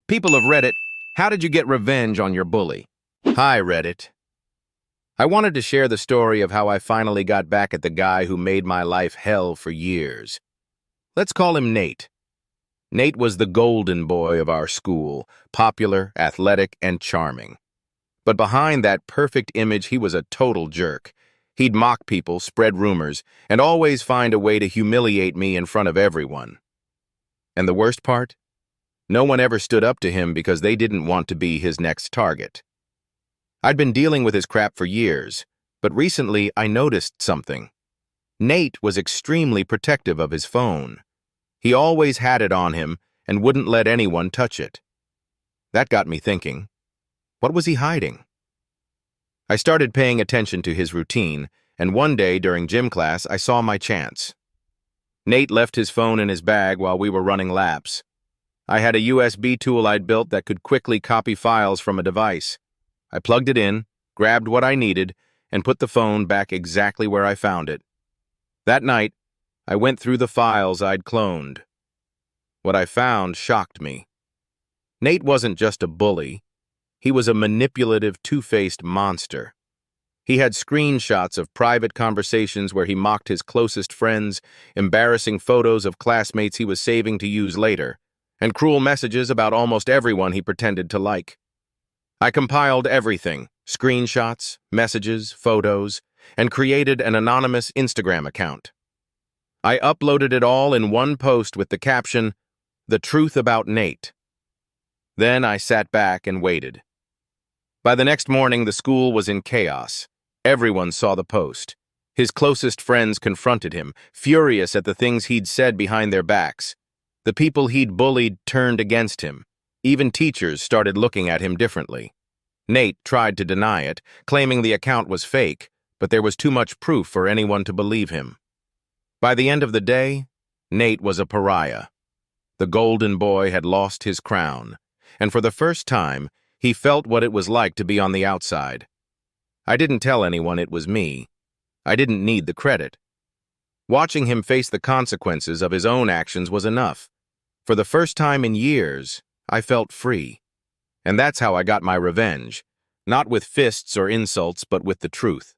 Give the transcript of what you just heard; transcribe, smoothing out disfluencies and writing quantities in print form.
People of Reddit, how did you get revenge on your bully? Hi, Reddit. I wanted to share the story of how I finally got back at the guy who made my life hell for years. Let's call him Nate. Nate was the golden boy of our school, popular, athletic, and charming. But behind that perfect image, he was a total jerk. He'd mock people, spread rumors, and always find a way to humiliate me in front of everyone. And the worst part? No one ever stood up to him because they didn't want to be his next target. I'd been dealing with his crap for years, but recently I noticed something. Nate was extremely protective of his phone. He always had it on him and wouldn't let anyone touch it. That got me thinking, what was he hiding? I started paying attention to his routine, and one day during gym class I saw my chance. Nate left his phone in his bag while we were running laps. I had a USB tool I'd built that could quickly copy files from a device. I plugged it in, grabbed what I needed, and put the phone back exactly where I found it. That night, I went through the files I'd cloned. What I found shocked me. Nate wasn't just a bully. He was a manipulative, two-faced monster. He had screenshots of private conversations where he mocked his closest friends, embarrassing photos of classmates he was saving to use later, and cruel messages about almost everyone he pretended to like. I compiled everything, screenshots, messages, photos, and created an anonymous Instagram account. I uploaded it all in one post with the caption, "The Truth About Nate." Then I sat back and waited. By the next morning, the school was in chaos. Everyone saw the post. His closest friends confronted him, furious at the things he'd said behind their backs. The people he'd bullied turned against him. Even teachers started looking at him differently. Nate tried to deny it, claiming the account was fake, but there was too much proof for anyone to believe him. By the end of the day, Nate was a pariah. The golden boy had lost his crown, and for the first time, he felt what it was like to be on the outside. I didn't tell anyone it was me. I didn't need the credit. Watching him face the consequences of his own actions was enough. For the first time in years, I felt free. And that's how I got my revenge, not with fists or insults, but with the truth.